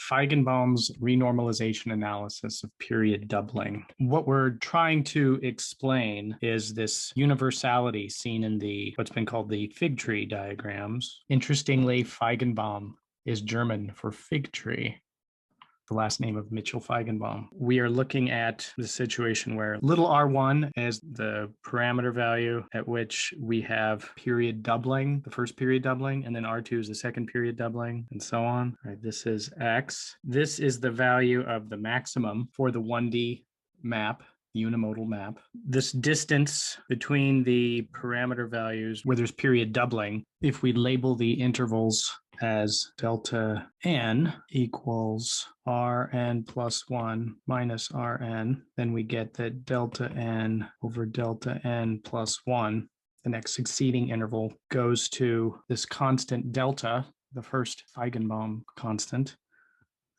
Feigenbaum's renormalization analysis of period doubling. What we're trying to explain is this universality seen in what's been called the fig tree diagrams. Interestingly, Feigenbaum is German for fig tree, the last name of Mitchell Feigenbaum. We are looking at the situation where little r1 is the parameter value at which we have period doubling, the first period doubling, and then r2 is the second period doubling, and so on. All right, this is x. This is the value of the maximum for the 1D map, the unimodal map. This distance between the parameter values where there's period doubling, if we label the intervals as delta n equals Rn plus 1 minus Rn, then we get that delta n over delta n plus 1, the next succeeding interval, goes to this constant delta, the first Feigenbaum constant.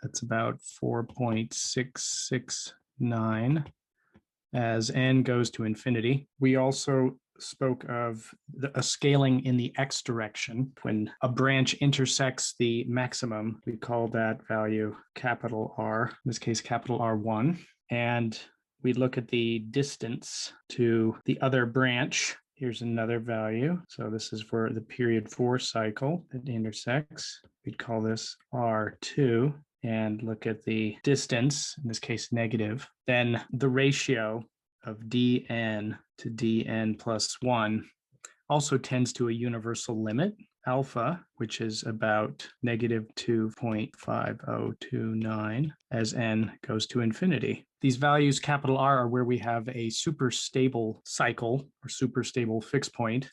That's about 4.669 as n goes to infinity. We also spoke of a scaling in the x direction. When a branch intersects the maximum, we call that value capital R, in this case capital R1. And we look at the distance to the other branch. Here's another value. So this is for the period 4 cycle that intersects. We'd call this R2. And look at the distance, in this case negative. Then the ratio of dn to dn plus 1 also tends to a universal limit, alpha, which is about negative 2.5029 as n goes to infinity. These values, capital R, are where we have a superstable cycle or superstable fixed point.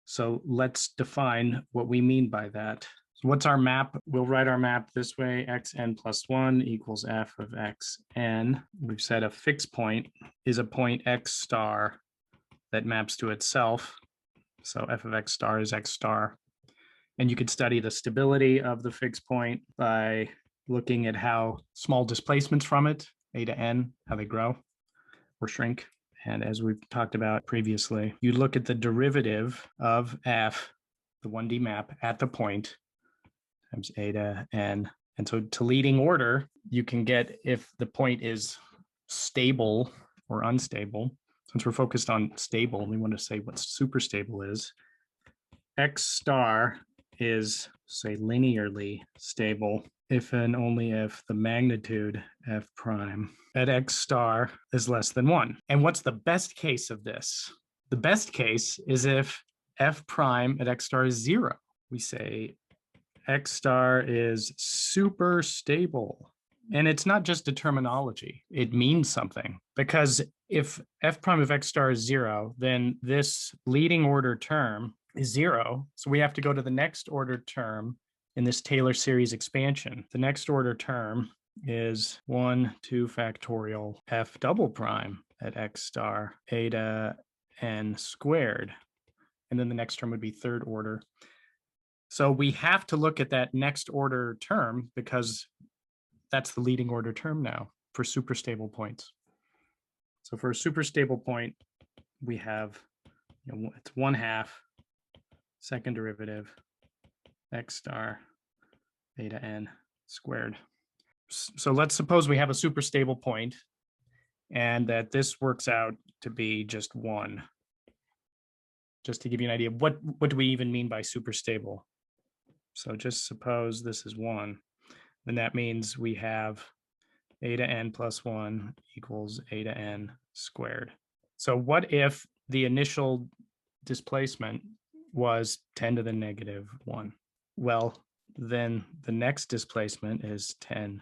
So let's define what we mean by that. So what's our map? We'll write our map this way: xn plus 1 equals f of xn. We've said a fixed point is a point x star that maps to itself. So f of x star is x star. And you could study the stability of the fixed point by looking at how small displacements from it, a to n, how they grow or shrink. And as we've talked about previously, you look at the derivative of f, the 1D map, at the point, times a to n. And so to leading order, you can get if the point is stable or unstable. Since we're focused on stable, we want to say what superstable is. X star is, say, linearly stable if and only if the magnitude f prime at x star is less than 1. And what's the best case of this? The best case is if f prime at x star is 0. We say x star is super stable. And it's not just a terminology. It means something. Because if f prime of x star is 0, then this leading order term is 0. So we have to go to the next order term in this Taylor series expansion. The next order term is 1, 2 factorial f double prime at x star a to n squared. And then the next term would be third order. So we have to look at that next order term because that's the leading order term now for superstable points. So for a superstable point, we have, it's 1/2 second derivative x star a to n squared. So let's suppose we have a superstable point and that this works out to be just 1. Just to give you an idea, what do we even mean by superstable? So just suppose this is 1, then that means we have a to n plus 1 equals a to n squared. So what if the initial displacement was 10 to the negative 1? Well, then the next displacement is 10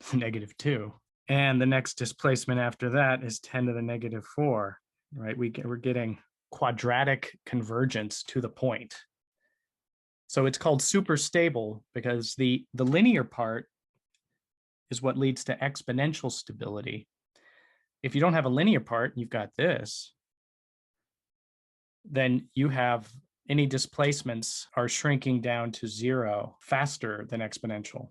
to the negative 2. And the next displacement after that is 10 to the negative 4, right? We're getting quadratic convergence to the point. So it's called superstable because the linear part is what leads to exponential stability. If you don't have a linear part, you've got this, then you have any displacements are shrinking down to 0 faster than exponential.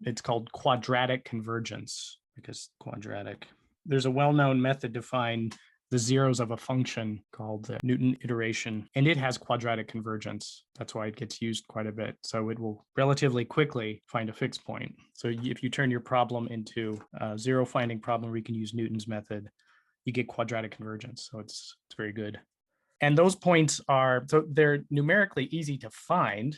It's called quadratic convergence because quadratic. There's a well-known method to find the zeros of a function called the Newton iteration, and it has quadratic convergence. That's why it gets used quite a bit. So it will relatively quickly find a fixed point. So if you turn your problem into a zero finding problem where you can use Newton's method, you get quadratic convergence. So it's very good. And those points are, so they're numerically easy to find,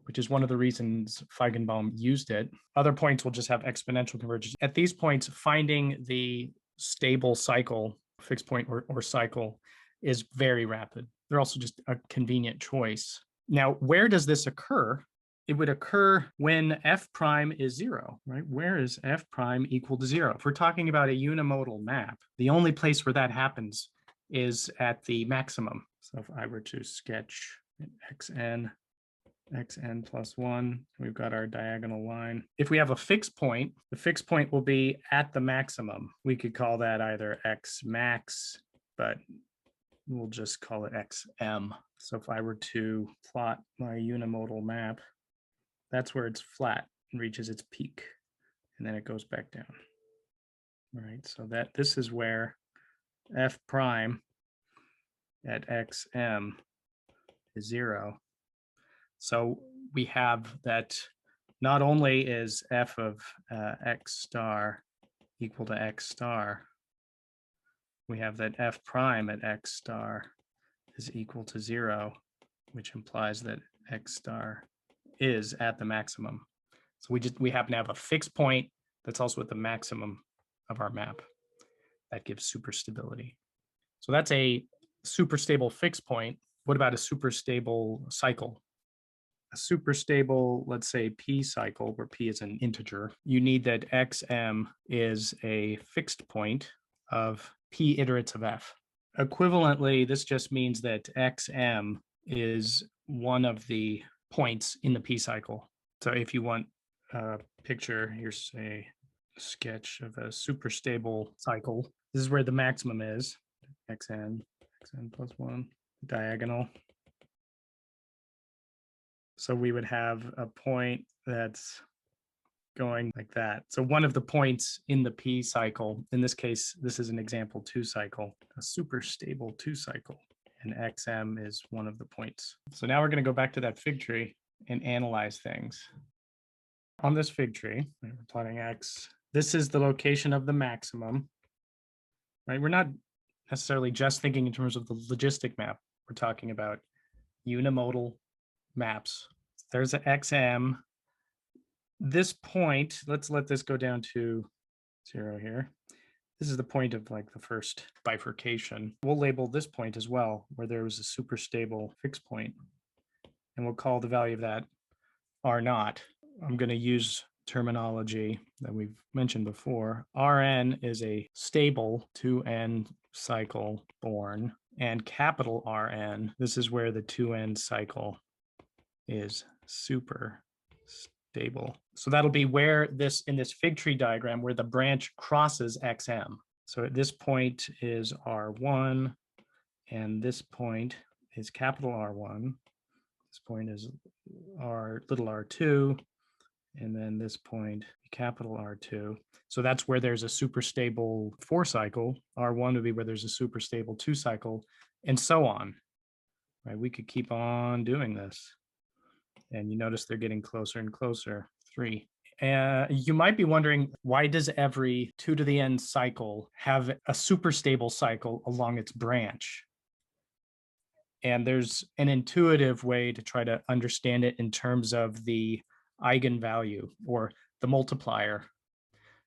which is one of the reasons Feigenbaum used it. Other points will just have exponential convergence. At these points, finding the stable cycle, fixed point or cycle, is very rapid. They're also just a convenient choice. Now, where does this occur? It would occur when f prime is 0, right? Where is f prime equal to 0? If we're talking about a unimodal map, the only place where that happens is at the maximum. So if I were to sketch xn plus 1, we've got our diagonal line. If we have a fixed point, the fixed point will be at the maximum. We could call that either x max, but we'll just call it xm. So if I were to plot my unimodal map, that's where it's flat and reaches its peak, and then it goes back down. All right, so this is where f prime at xm is 0. So we have that not only is f of x star equal to x star, we have that f prime at x star is equal to 0, which implies that x star is at the maximum. So we happen to have a fixed point that's also at the maximum of our map. That gives superstability. So that's a superstable fixed point. What about a superstable cycle? A superstable, let's say p cycle, where p is an integer, you need that xm is a fixed point of p iterates of f. Equivalently, this just means that xm is one of the points in the p cycle. So if you want a picture, here's a sketch of a superstable cycle. This is where the maximum is, xn plus 1, diagonal. So we would have a point that's going like that. So one of the points in the p cycle, in this case, this is an example 2 cycle, a superstable 2 cycle, and xm is one of the points. So now we're going to go back to that fig tree and analyze things. On this fig tree, we're plotting x. This is the location of the maximum, right? We're not necessarily just thinking in terms of the logistic map. We're talking about unimodal maps. There's an xm. This point, let's let this go down to 0 here. This is the point of like the first bifurcation. We'll label this point as well, where there was a superstable fixed point, and we'll call the value of that r naught. I'm going to use terminology that we've mentioned before. Rn is a stable 2n cycle born, and capital Rn, this is where the 2n cycle is super stable. So that'll be where in this fig tree diagram, where the branch crosses xm. So at this point is R1, and this point is capital R1. This point is little r2, and then this point, capital R2. So that's where there's a superstable 4 cycle. R1 would be where there's a superstable 2 cycle, and so on. Right? We could keep on doing this. And you notice they're getting closer and closer. 3. You might be wondering, why does every 2 to the n cycle have a superstable cycle along its branch? And there's an intuitive way to try to understand it in terms of the eigenvalue or the multiplier.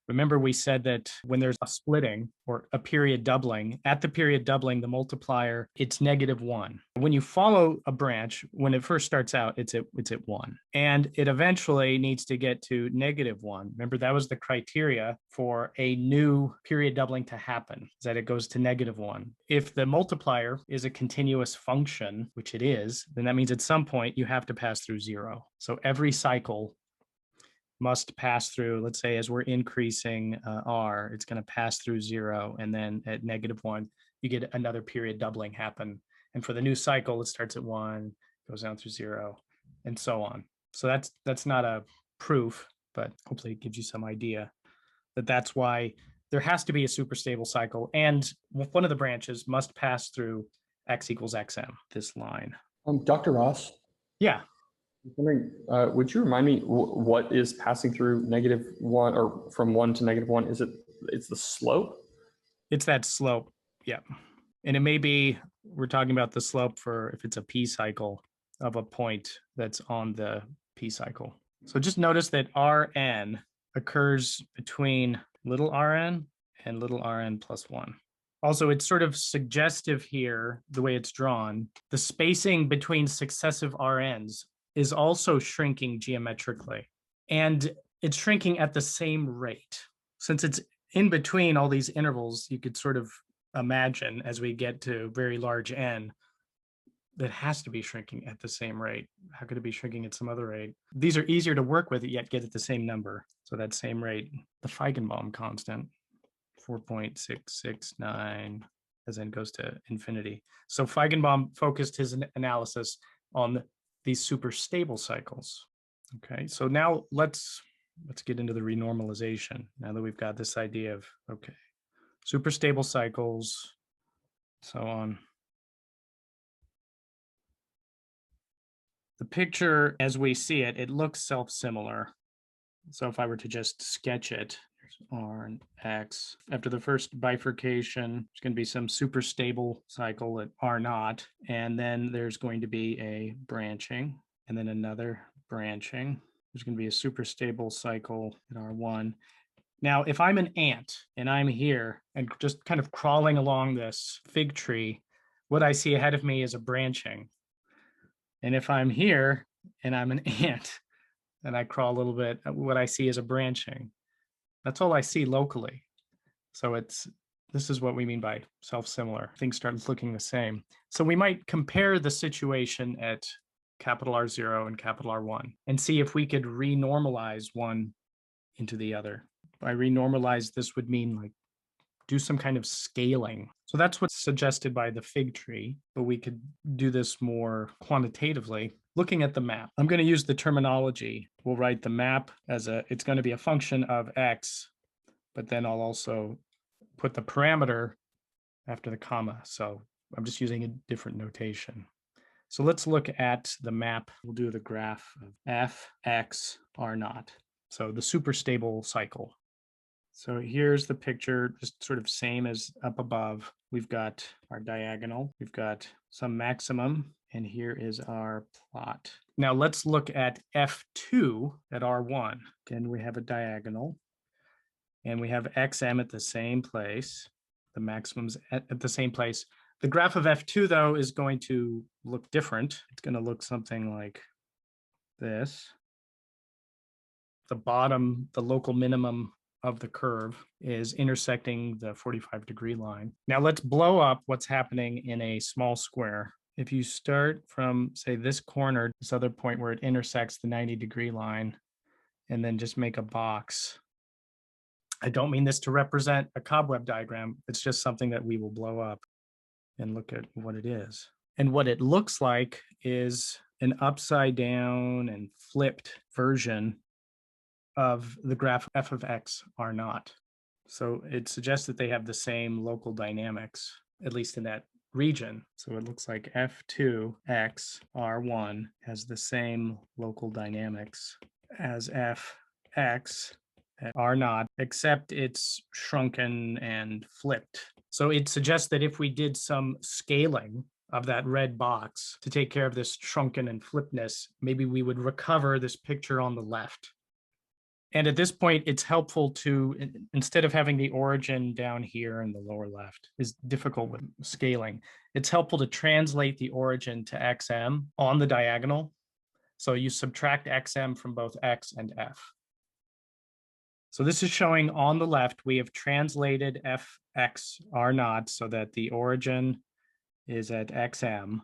Remember, we said that when there's a splitting or a period doubling, at the period doubling, the multiplier, it's -1. When you follow a branch, when it first starts out, it's at 1. And it eventually needs to get to -1. Remember, that was the criteria for a new period doubling to happen, is that it goes to -1. If the multiplier is a continuous function, which it is, then that means at some point you have to pass through 0. So every cycle must pass through, let's say, as we're increasing r, it's going to pass through 0, and then at -1, you get another period doubling happen. And for the new cycle, it starts at 1, goes down through 0, and so on. So that's not a proof, but hopefully it gives you some idea that that's why there has to be a superstable cycle, and one of the branches must pass through x equals xm, this line. Dr. Ross? Yeah. I was wondering, would you remind me what is passing through -1 or from 1 to -1? It's the slope? It's that slope. Yeah. And it may be, we're talking about the slope for if it's a p cycle of a point that's on the p cycle. So just notice that Rn occurs between little rn and little rn plus 1. Also, it's sort of suggestive here, the way it's drawn. The spacing between successive Rns is also shrinking geometrically. And it's shrinking at the same rate. Since it's in between all these intervals, you could sort of imagine as we get to very large n, that has to be shrinking at the same rate. How could it be shrinking at some other rate? These are easier to work with, yet get at the same number. So that same rate, the Feigenbaum constant, 4.669, as n goes to infinity. So Feigenbaum focused his analysis on these superstable cycles. Okay, so now let's get into the renormalization. Now that we've got this idea of, okay, superstable cycles, so on. The picture, as we see it, it looks self-similar. So if I were to just sketch it, here's R and X. After the first bifurcation, there's going to be some superstable cycle at R naught, and then there's going to be a branching, and then another branching. There's going to be a superstable cycle at R1. Now, if I'm an ant and I'm here and just kind of crawling along this fig tree, what I see ahead of me is a branching. And if I'm here and I'm an ant and I crawl a little bit, what I see is a branching. That's all I see locally. So this is what we mean by self-similar. Things start looking the same. So we might compare the situation at capital R0 and capital R1 and see if we could renormalize one into the other. By renormalize, this would mean like do some kind of scaling. So that's what's suggested by the fig tree, but we could do this more quantitatively. Looking at the map, I'm going to use the terminology. We'll write the map as it's going to be a function of x, but then I'll also put the parameter after the comma. So I'm just using a different notation. So let's look at the map. We'll do the graph of f, x, r naught. So the superstable cycle. So here's the picture, just sort of same as up above. We've got our diagonal, we've got some maximum, and here is our plot. Now let's look at F2 at R1. Again, we have a diagonal, and we have XM at the same place. The maximum's at the same place. The graph of F2, though, is going to look different. It's going to look something like this. The bottom, the local minimum of the curve is intersecting the 45-degree line. Now let's blow up what's happening in a small square. If you start from, say, this corner, this other point where it intersects the 90-degree line, and then just make a box. I don't mean this to represent a cobweb diagram. It's just something that we will blow up and look at what it is. And what it looks like is an upside down and flipped version of the graph f of x r naught. So it suggests that they have the same local dynamics, at least in that region. So it looks like f2 x r1 has the same local dynamics as f x at r naught, except it's shrunken and flipped. So it suggests that if we did some scaling of that red box to take care of this shrunken and flippedness, maybe we would recover this picture on the left. And at this point, it's helpful to, instead of having the origin down here in the lower left, is difficult with scaling. It's helpful to translate the origin to xm on the diagonal. So you subtract xm from both x and f. So this is showing on the left, we have translated fx r naught so that the origin is at xm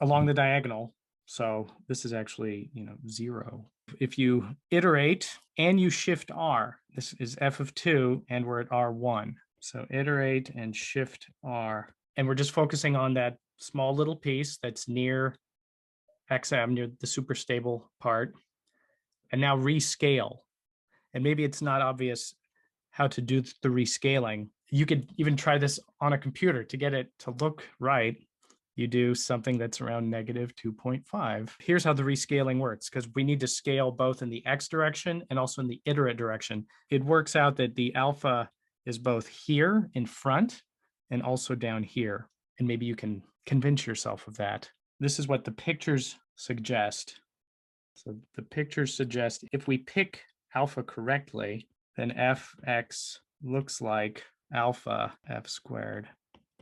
along the diagonal. So this is actually, 0. If you iterate and you shift r, this is f of 2, and we're at r1. So iterate and shift r. And we're just focusing on that small little piece that's near xm, near the superstable part. And now rescale. And maybe it's not obvious how to do the rescaling. You could even try this on a computer to get it to look right. You do something that's around negative 2.5. Here's how the rescaling works, because we need to scale both in the x direction and also in the iterate direction. It works out that the alpha is both here in front and also down here. And maybe you can convince yourself of that. This is what the pictures suggest. So the pictures suggest if we pick alpha correctly, then fx looks like alpha f squared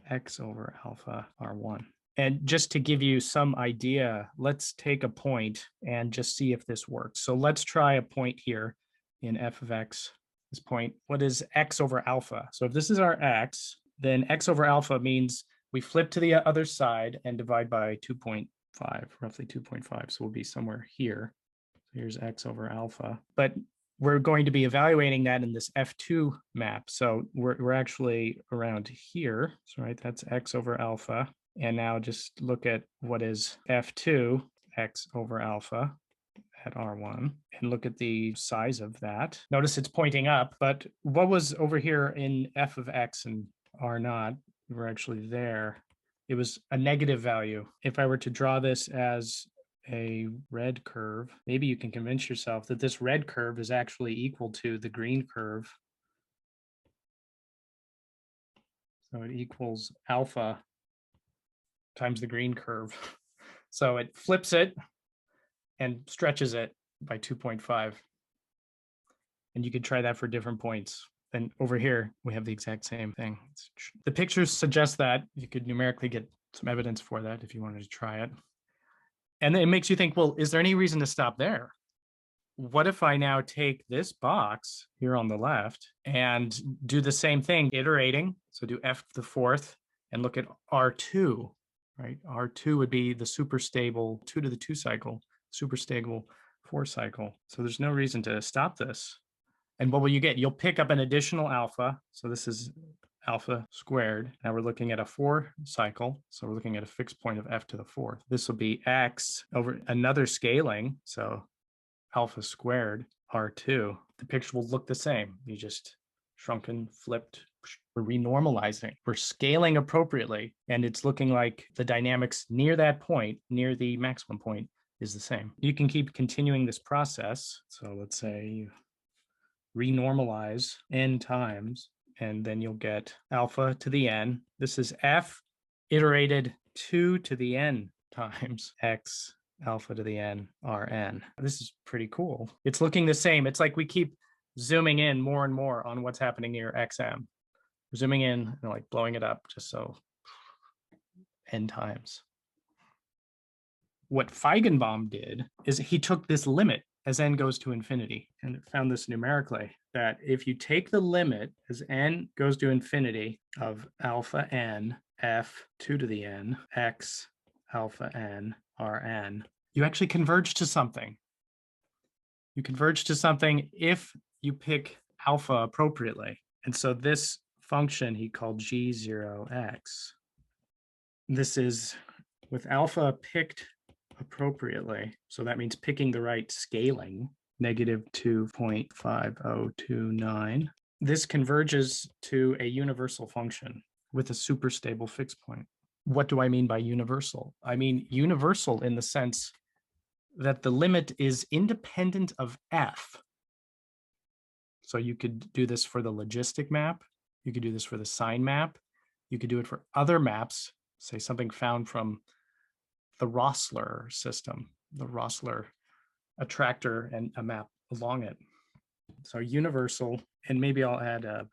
x over alpha r1. And just to give you some idea, let's take a point and just see if this works. So let's try a point here in f of x, this point. What is x over alpha? So if this is our x, then x over alpha means we flip to the other side and divide by 2.5, roughly 2.5. So we'll be somewhere here. So here's x over alpha. But we're going to be evaluating that in this F2 map. So we're actually around here. So right, that's x over alpha. And now just look at what is F2, x over alpha at R1, and look at the size of that. Notice it's pointing up, but what was over here in f of x and R naught? We're actually there. It was a negative value. If I were to draw this as a red curve, maybe you can convince yourself that this red curve is actually equal to the green curve. So it equals alpha times the green curve. So it flips it and stretches it by 2.5. And you could try that for different points. And over here, we have the exact same thing. The pictures suggest that. You could numerically get some evidence for that if you wanted to try it. And then it makes you think, well, is there any reason to stop there? What if I now take this box here on the left and do the same thing, iterating? So do f to the fourth and look at R2, right? R2 would be the superstable 2 to the 2 cycle, superstable 4 cycle. So there's no reason to stop this. And what will you get? You'll pick up an additional alpha. So this is alpha squared. Now we're looking at a 4 cycle. So we're looking at a fixed point of f to the fourth. This will be x over another scaling. So alpha squared R2. The picture will look the same. You just shrunken, flipped. We're renormalizing. We're scaling appropriately. And it's looking like the dynamics near that point, near the maximum point, is the same. You can keep continuing this process. So let's say you renormalize n times, and then you'll get alpha to the n. This is f iterated 2 to the n times x alpha to the n Rn. This is pretty cool. It's looking the same. It's like we keep zooming in more and more on what's happening near xm. We're zooming in and like blowing it up just so n times. What Feigenbaum did is he took this limit as n goes to infinity and found this numerically, that if you take the limit as n goes to infinity of alpha n f 2 to the n x alpha n Rn, you actually converge to something. You converge to something if you pick alpha appropriately. And so this function he called G0x. This is with alpha picked appropriately. So that means picking the right scaling, negative 2.5029. This converges to a universal function with a superstable fixed point. What do I mean by universal? I mean universal in the sense that the limit is independent of f. So you could do this for the logistic map. You could do this for the sign map. You could do it for other maps, say something found from the Rossler system, the Rossler attractor and a map along it. So universal, and maybe I'll add a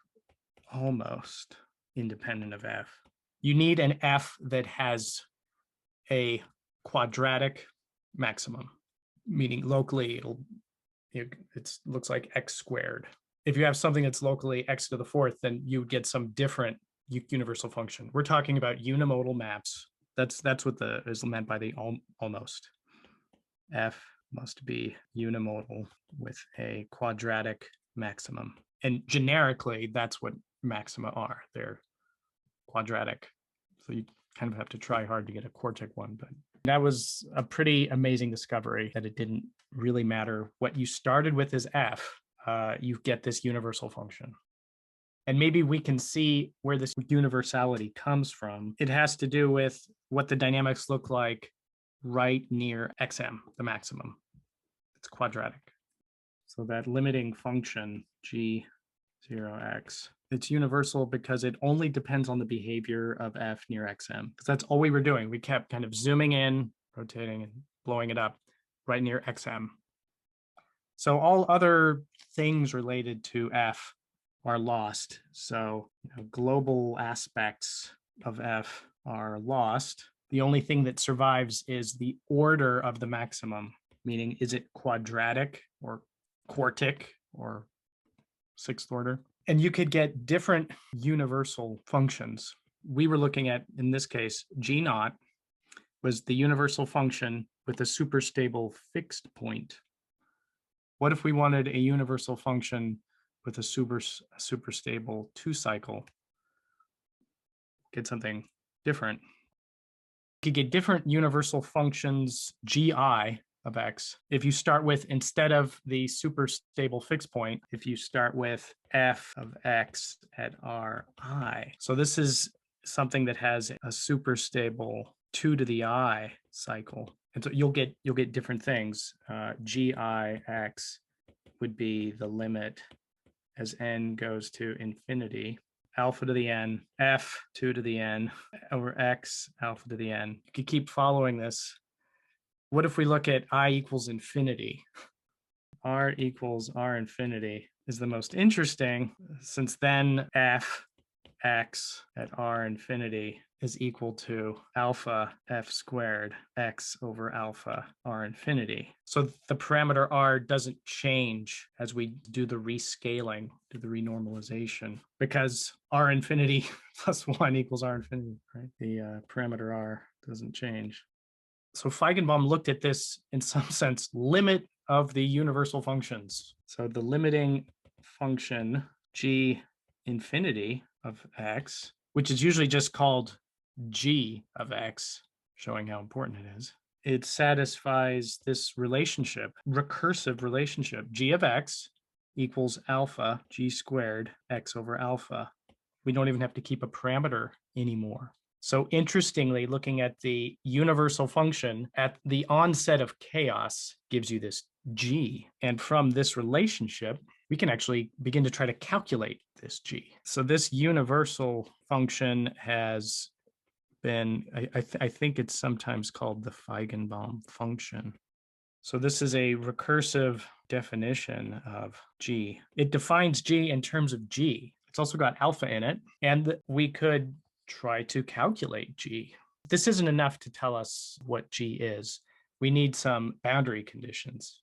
almost independent of f. You need an f that has a quadratic maximum, meaning locally it looks like x squared. If you have something that's locally x to the fourth, then you get some different universal function. We're talking about unimodal maps. That's what is meant by the almost. F must be unimodal with a quadratic maximum. And generically, that's what maxima are. They're quadratic. So you kind of have to try hard to get a quartic one. But that was a pretty amazing discovery that it didn't really matter what you started with as f. You get this universal function. And maybe we can see where this universality comes from. It has to do with what the dynamics look like right near xm, the maximum. It's quadratic. So that limiting function g0x, it's universal because it only depends on the behavior of f near xm, because that's all we were doing. We kept kind of zooming in, rotating, and blowing it up right near xm. So all other things related to f are lost. So global aspects of f are lost. The only thing that survives is the order of the maximum, meaning is it quadratic or quartic or sixth order? And you could get different universal functions. We were looking at, in this case, G naught was the universal function with a superstable fixed point. What if we wanted a universal function with a superstable two-cycle? Get something different. You could get different universal functions gi of x if you start with, instead of the superstable fixed point, if you start with f of x at ri. So this is something that has a superstable 2 to the I cycle. And so you'll get different things. Gix would be the limit as n goes to infinity, alpha to the n, f 2 to the n over x alpha to the n. You could keep following this. What if we look at I equals infinity? R equals R infinity is the most interesting, since then f x at R infinity is equal to alpha f squared x over alpha R infinity. So the parameter R doesn't change as we do the rescaling, do the renormalization, because R infinity plus 1 equals R infinity, right? The parameter R doesn't change. So Feigenbaum looked at this, in some sense, limit of the universal functions. So the limiting function g infinity of x, which is usually just called g of x, showing how important it is. It satisfies this relationship, recursive relationship, g of x equals alpha g squared x over alpha. We don't even have to keep a parameter anymore. So interestingly, looking at the universal function at the onset of chaos gives you this g. And from this relationship, we can actually begin to try to calculate this g. So this universal function has been, I think it's sometimes called the Feigenbaum function. So this is a recursive definition of g. It defines g in terms of g. It's also got alpha in it, and we could try to calculate g. This isn't enough to tell us what g is. We need some boundary conditions.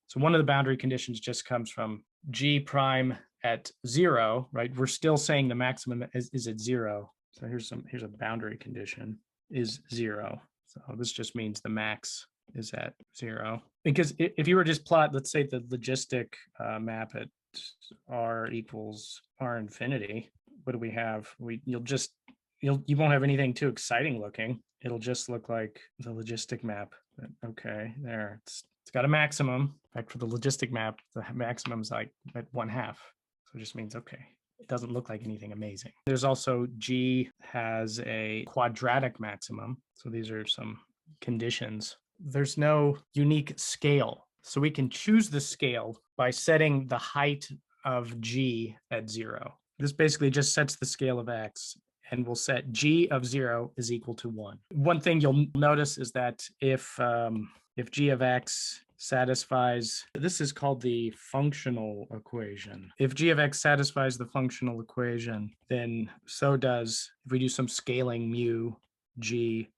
So one of the boundary conditions just comes from g prime at 0, right? We're still saying the maximum is at 0. So here's a boundary condition is 0. So this just means the max is at 0. Because if you were just plot, let's say the logistic map at r equals r infinity, what do we have? You won't have anything too exciting looking. It'll just look like the logistic map. But okay, there. It's got a maximum. In fact, for the logistic map, the maximum is like at 1/2. So it just means, okay, it doesn't look like anything amazing. There's also G has a quadratic maximum. So these are some conditions. There's no unique scale. So we can choose the scale by setting the height of G at 0. This basically just sets the scale of X, and we'll set G of 0 is equal to 1. One thing you'll notice is that if G of X satisfies, this is called the functional equation. If G of X satisfies the functional equation, then so does, if we do some scaling mu, G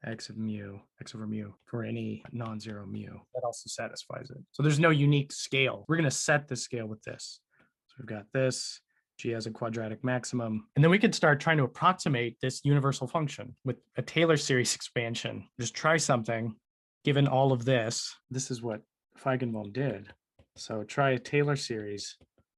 x of mu, x over mu for any non-zero mu, that also satisfies it. So there's no unique scale. We're going to set the scale with this. So we've got this. G has a quadratic maximum. And then we could start trying to approximate this universal function with a Taylor series expansion. Just try something. Given all of this, this is what Feigenbaum did. So try a Taylor series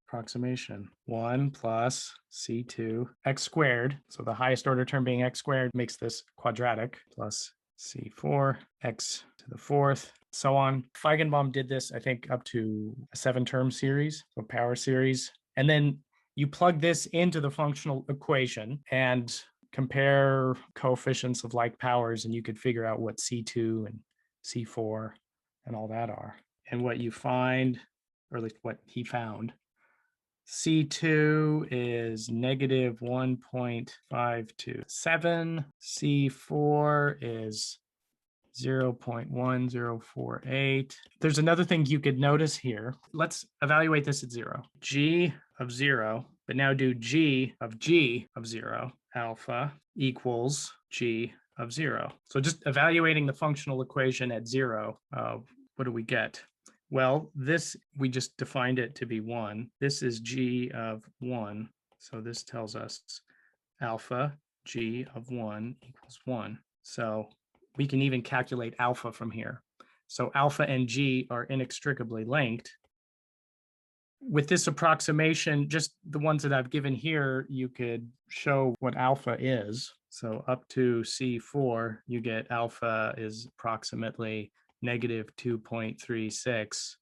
approximation. 1 plus C2 x squared. So the highest order term being x squared makes this quadratic, plus C4 x to the 4th, so on. Feigenbaum did this, I think, up to a 7-term series, so power series. And then You plug this into the functional equation and compare coefficients of like powers, and you could figure out what C2 and C4 and all that are. And what you find, or at least what he found, C2 is negative 1.527. C4 is 0.1048. There's another thing you could notice here. Let's evaluate this at 0. G of 0, but now do G of 0, alpha equals G of 0. So just evaluating the functional equation at 0, what do we get? Well, this, we just defined it to be 1. This is G of 1. So this tells us alpha G of 1 equals 1. So we can even calculate alpha from here. So alpha and G are inextricably linked. With this approximation, just the ones that I've given here, you could show what alpha is. So up to C4, you get alpha is approximately negative 2.36.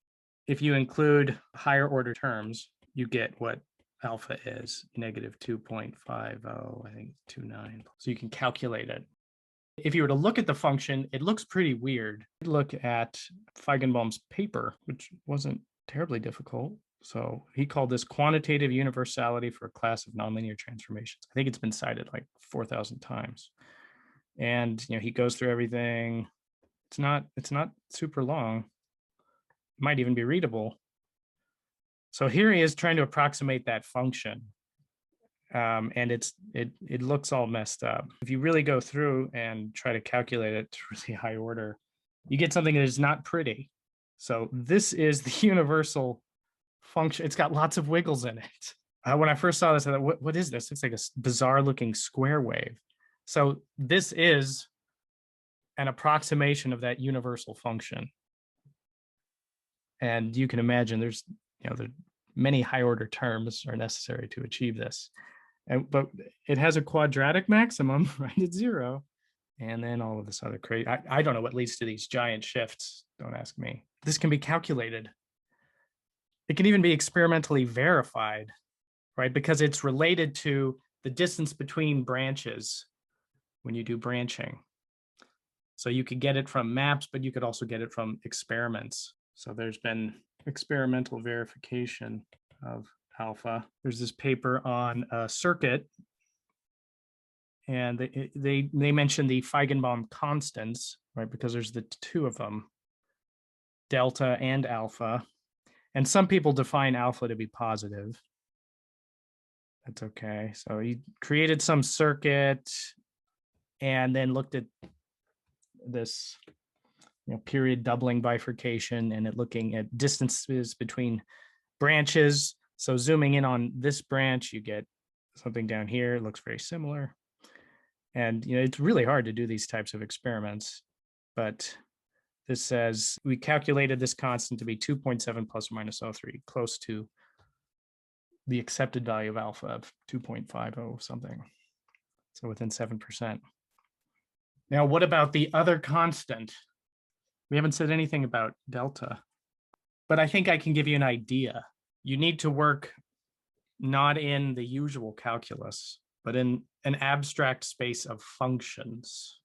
If you include higher order terms, you get what alpha is, negative 2.50, I think 29. So you can calculate it. If you were to look at the function, it looks pretty weird. Look at Feigenbaum's paper, which wasn't terribly difficult. So he called this quantitative universality for a class of nonlinear transformations. I think it's been cited like 4,000 times. And he goes through everything. It's not super long. It might even be readable. So here he is trying to approximate that function. And it looks all messed up. If you really go through and try to calculate it to really high order, you get something that is not pretty. So this is the universal function. It's got lots of wiggles in it. When I first saw this, I thought, what is this? It's like a bizarre looking square wave. So this is an approximation of that universal function. And you can imagine there's, there many high order terms are necessary to achieve this. But it has a quadratic maximum right at 0. And then all of this other crazy, I don't know what leads to these giant shifts. Don't ask me. This can be calculated. It can even be experimentally verified, right? Because it's related to the distance between branches when you do branching. So you could get it from maps, but you could also get it from experiments. So there's been experimental verification of alpha. There's this paper on a circuit, and they mention the Feigenbaum constants, right? Because there's the two of them, delta and alpha. And some people define alpha to be positive. That's okay. So he created some circuit and then looked at this period doubling bifurcation and it looking at distances between branches. So zooming in on this branch, you get something down here. It looks very similar. And it's really hard to do these types of experiments, but this says we calculated this constant to be 2.7 plus or minus 0.3, close to the accepted value of alpha of 2.50 something. So within 7%. Now, what about the other constant? We haven't said anything about delta, but I think I can give you an idea. You need to work not in the usual calculus, but in an abstract space of functions.